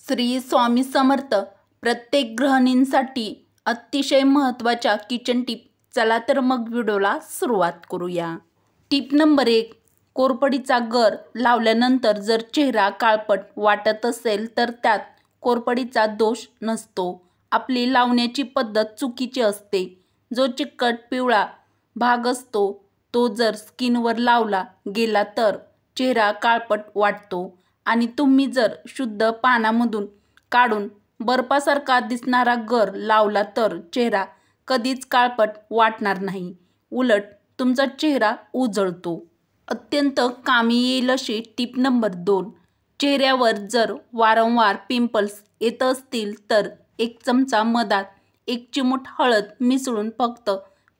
श्री स्वामी समर्थ. प्रत्येक गृहिणींसाठी अतिशय महत्त्वाच्या किचन टिप. चला तर मग व्हिडिओला सुरुवात करूया. Tip number 1. कोरपडीचा गर लावल्यानंतर जर चेहरा काळपट वाटत असेल तर त्यात कोरपडीचा दोष नसतो. आपली लावण्याची पद्धत चुकीची असते. जो चिकट पिवळा भाग असतो तो जर स्किनवर लावला गेला तर चेहरा काळपट वाटतो आणि तुम्ही जर शुद्ध पानामधून काढून बर्फासारखा दिसणारा गर लावला तर चेहरा कधीच काळपट वाटणार नाही. उलट तुमचा चेहरा उजळतो. अत्यंत कामी येईल अशी टिप नंबर 2. चेहऱ्यावर जर वारंवार पिंपल्स येत असतील तर 1 चमचा मधात 1 चिमूट हळद मिसळून फक्त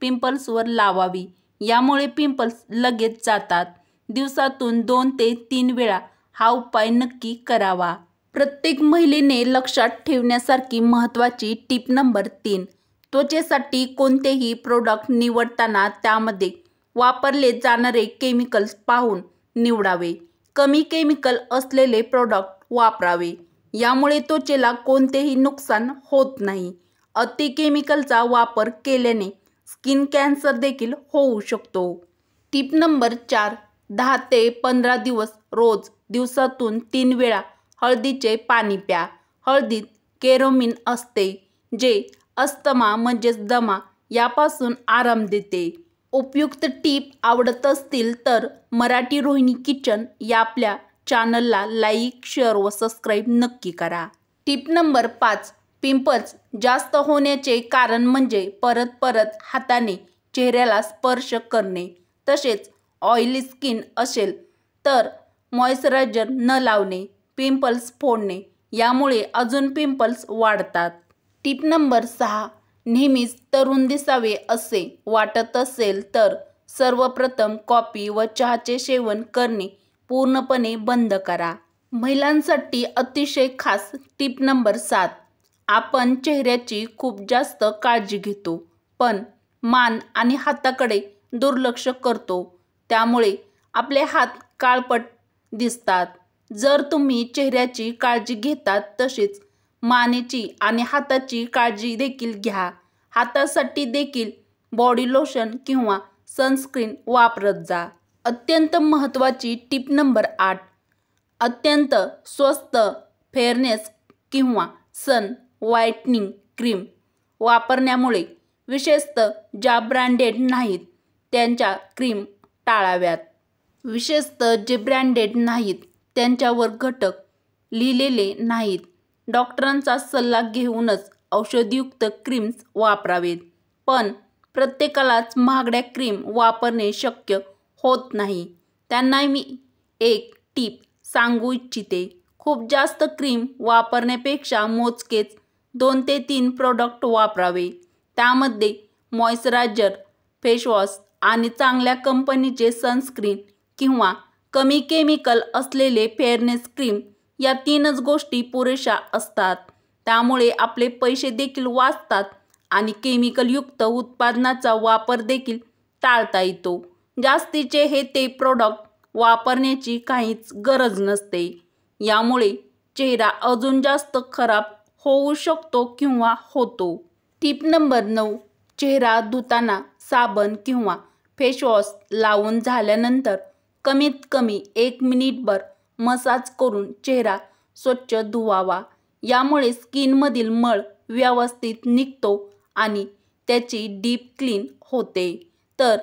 पिंपल्सवर लावावी. यामुळे पिंपल्स लगेच जातात. दिवसातून 2 ते 3 वेळा हा उपाय नक्की करावा. प्रत्येक महिलेने लक्षात ठेवण्यासारखी महत्त्वाची टिप नंबर 3. त्वचेसाठी कोणतेही प्रोडक्ट निवडताना त्यामध्ये वापरले जाणारे केमिकल्स पाहून निवडावे. कमी केमिकल असलेले प्रोडक्ट वापरावे. यामुळे त्वचेला कोणतेही नुकसान होत नाही. अति केमिकलचा वापर केल्याने स्किन कॅन्सर देखील होऊ शकतो. Tip number 4. 10 ते 15 दिवस रोज दिवसातून 3 वेळा हळदीचे पाणी प्या. हळदीत केरोमिन असते जे अस्थमा म्हणजेच दमा यापासून आराम देते. उपयुक्त टिप आवडत असतील तर मराठी रोहिणी किचन या आपल्या चॅनलला लाईक, शेअर व सबस्क्राईब नक्की करा. Tip number 5. पिंपल्स जास्त होण्याचे कारण म्हणजे परत परत हाताने चेहऱ्याला स्पर्श करणे. तसेच ऑइली स्किन असेल तर मॉइश्चरायझर न लावणे, पिंपल्स फोडणे यामुळे अजून पिंपल्स वाढतात. Tip number 6. नेहमीच तरुण दिसावे असे वाटत असेल तर सर्वप्रथम कॉफी व चहाचे सेवन करणे पूर्णपणे बंद करा. महिलांसाठी अतिशय खास टिप नंबर 7. आपण चेहऱ्याची खूप जास्त काळजी घेतो पण मान आणि हाताकडे दुर्लक्ष करतो. त्यामुळे आपले हात काळपट दिसतात. जर तुम्ही चेहऱ्याची काळजी घेतात तसेच मानेची आणि हाताची काळजी देखील घ्या. हातासाठी देखील बॉडी लोशन किंवा सनस्क्रीन वापरत जा. अत्यंत महत्त्वाची टिप नंबर 8. अत्यंत स्वस्त फेअरनेस किंवा सन व्हाईटनिंग क्रीम वापरण्यामुळे विशेषतः ज्या ब्रँडेड नाहीत त्यांच्या क्रीम टाळाव्यात. विशेषतः जे ब्रँडेड नाहीत त्यांच्यावर घटक लिहिलेले नाहीत. डॉक्टरांचा सल्ला घेऊनच औषधयुक्त क्रीम्स वापरावेत. पण प्रत्येकालाच महागड्या क्रीम वापरणे शक्य होत नाही. त्यांना मी एक टिप सांगू इच्छिते. खूप जास्त क्रीम वापरण्यापेक्षा मोजकेच 2 ते 3 प्रोडक्ट वापरावे. त्यामध्ये मॉइश्चरायझर, फेसवॉश आणि चांगल्या कंपनीचे सनस्क्रीन किंवा कमी केमिकल असलेले फेअरनेस क्रीम या 3च गोष्टी पुरेशा असतात. त्यामुळे आपले पैसे देखील वाचतात आणि केमिकलयुक्त उत्पादनाचा वापर देखील टाळता येतो. जास्तीचे हे ते प्रोडक्ट वापरण्याची काहीच गरज नसते. यामुळे चेहरा अजून जास्त खराब होऊ शकतो किंवा होतो. Tip number 9. चेहरा धुताना साबण किंवा फेसवॉश लावून झाल्यानंतर कमीत कमी 1 मिनिटभर मसाज करून चेहरा स्वच्छ धुवावा. यामुळे स्किनमधील मळ व्यवस्थित निघतो आणि त्याची डीप क्लीन होते. तर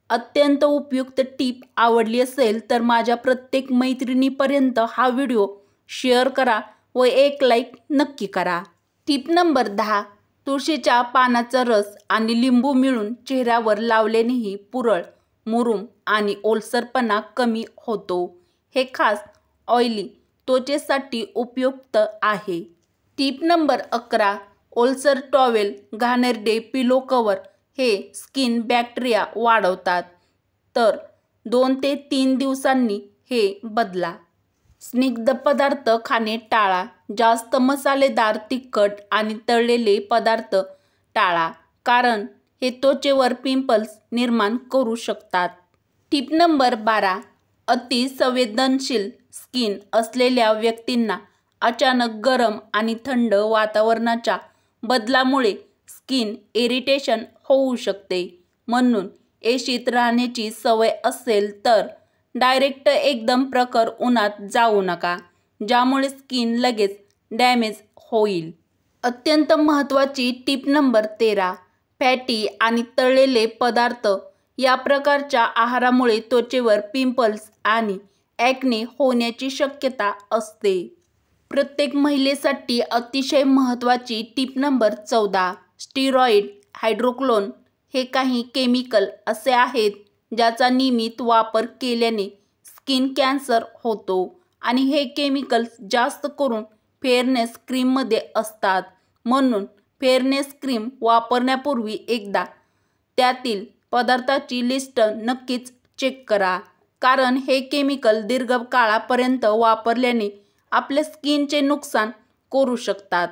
अत्यंत उपयुक्त टिप आवडली असेल तर माझ्या प्रत्येक मैत्रिणीपर्यंत हा व्हिडिओ शेअर करा व एक लाईक नक्की करा. Tip number 10. तुळशीच्या पानाचा रस आणि लिंबू मिळून चेहऱ्यावर लावल्यानेही पुरळ, मुरूम आणि ओलसरपणा कमी होतो. हे खास ऑइली त्वचेसाठी उपयुक्त आहे. Tip number 11. ओलसर टॉवेल, घाणेरडे पिलो कव्हर हे स्किन बॅक्टेरिया वाढवतात. तर 2 ते 3 दिवसांनी हे बदला. स्निग्ध पदार्थ खाणे टाळा. जास्त मसालेदार, तिखट आणि तळलेले पदार्थ टाळा कारण हे त्वचेवर पिंपल्स निर्माण करू शकतात. Tip number 12. अति संवेदनशील स्किन असलेल्या व्यक्तींना अचानक गरम आणि थंड वातावरणाच्या बदलामुळे स्किन इरिटेशन होऊ शकते. म्हणून एसीत राहण्याची सवय असेल तर डायरेक्ट एकदम प्रखर उन्हात जाऊ नका, ज्यामुळे स्किन लगेच डॅमेज होईल. अत्यंत महत्त्वाची टिप नंबर 13. फॅटी आणि तळलेले पदार्थ या प्रकारच्या आहारामुळे त्वचेवर पिंपल्स आणि ॲक्ने होण्याची शक्यता असते. प्रत्येक महिलेसाठी अतिशय महत्त्वाची टिप नंबर 14. स्टिरॉइड हायड्रोक्लोन हे काही केमिकल असे आहेत ज्याचा नियमित वापर केल्याने स्किन कॅन्सर होतो आणि हे केमिकल्स जास्त करून फेअरनेस क्रीममध्ये असतात. म्हणून फेअरनेस क्रीम वापरण्यापूर्वी एकदा त्यातील पदार्थाची लिस्ट नक्कीच चेक करा, कारण हे केमिकल दीर्घकाळापर्यंत वापरल्याने आपल्या स्किनचे नुकसान करू शकतात.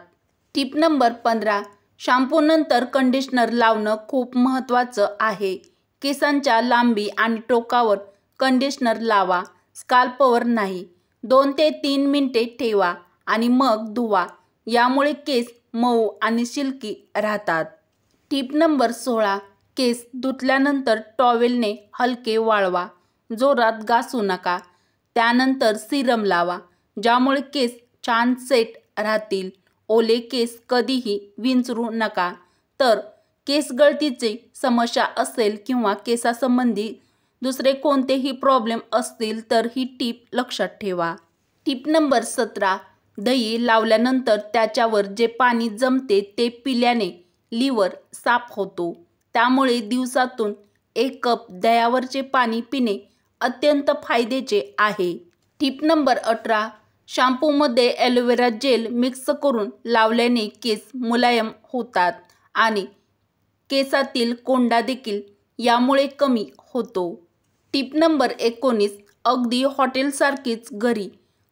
Tip number 15. शॅम्पूनंतर कंडिशनर लावणं खूप महत्त्वाचं आहे. केसांच्या लांबी आणि टोकावर कंडिशनर लावा, स्काल्पवर नाही. 2 ते 3 मिनिटे ठेवा आणि मग धुवा. यामुळे केस मऊ आणि सिल्की राहतात. Tip number 16. केस धुतल्यानंतर टॉवेलने हलके वाळवा, जोरात घासू नका. त्यानंतर सिरम लावा, ज्यामुळे केस छान सेट राहतील. ओले केस कधीही विंचरू नका. तर केस गळतीची समस्या असेल किंवा केसासंबंधी दुसरे कोणतेही प्रॉब्लेम असतील तर ही टिप लक्षात ठेवा. Tip number 17. दही लावल्यानंतर त्याच्यावर जे पाणी जमते ते पिल्याने लिव्हर साफ होतो. त्यामुळे दिवसातून 1 कप दह्यावरचे पाणी पिणे अत्यंत फायद्याचे आहे. Tip number 18. शॅम्पूमध्ये ॲलोवेरा जेल मिक्स करून लावल्याने केस मुलायम होतात आणि केसातील कोंडा देखील यामुळे कमी होतो. Tip number 19. अगदी हॉटेलसारखीच घरी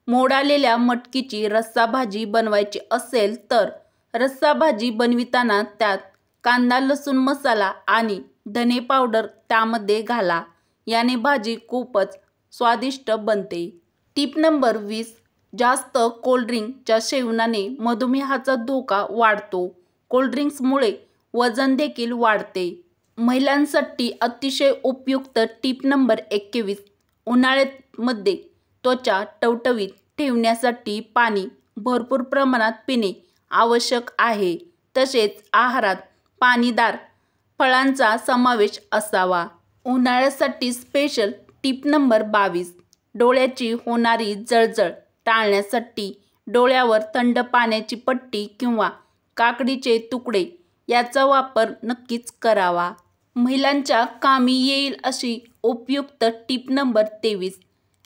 मोड आलेल्या मटकीची रस्सा भाजी बनवायची असेल तर रस्सा भाजी बनविताना त्यात कांदा, लसूण मसाला आणि धने पावडर त्यामध्ये घाला. याने भाजी खूपच स्वादिष्ट बनते. Tip number 20. जास्त कोल्ड्रिंकच्या सेवनाने मधुमेहाचा धोका वाढतो. कोल्ड्रिंक्समुळे वजन देखील वाढते. महिलांसाठी अतिशय उपयुक्त टिप नंबर 21. उन्हाळ्यामध्ये त्वचा टवटवीत ठेवण्यासाठी पाणी भरपूर प्रमाणात पिणे आवश्यक आहे. तसेच आहारात पाणीदार फळांचा समावेश असावा. उन्हाळ्यासाठी स्पेशल टिप नंबर 22. डोळ्याची होणारी जळजळ टाळण्यासाठी डोळ्यावर थंड पाण्याची पट्टी किंवा काकडीचे तुकडे याचा वापर नक्कीच करावा. महिलांच्या कामी येईल अशी उपयुक्त टिप नंबर 23.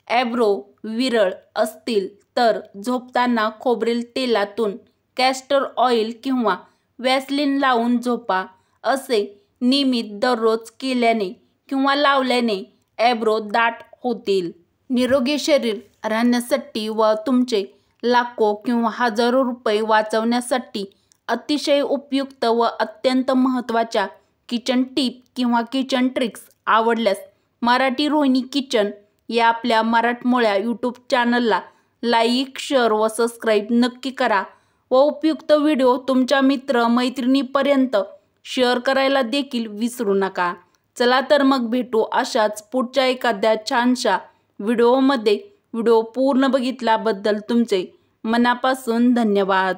ॲब्रो विरळ असतील तर झोपताना खोबरेल तेलातून कॅस्टर ऑइल किंवा व्हॅसलीन लावून झोपा. असे नियमित दररोज केल्याने किंवा लावल्याने ॲब्रो दाट होतील. निरोगी शरीर राहण्यासाठी व तुमचे लाखो किंवा हजारो रुपये वाचवण्यासाठी अतिशय उपयुक्त व अत्यंत महत्त्वाच्या किचन टिप किंवा किचन ट्रिक्स आवडल्यास मराठी रोहिणी किचन या आपल्या मराठमोळ्या यूट्यूब चॅनलला लाईक, शेअर व सबस्क्राईब नक्की करा व उपयुक्त व्हिडिओ तुमच्या मित्र-मैत्रिणींपर्यंत शेअर करायला देखील विसरू नका. चला तर मग भेटू अशाच पुढच्या एखाद्या छानशा व्हिडिओमध्ये. व्हिडिओ पूर्ण बघितल्याबद्दल तुमचे मनापासून धन्यवाद.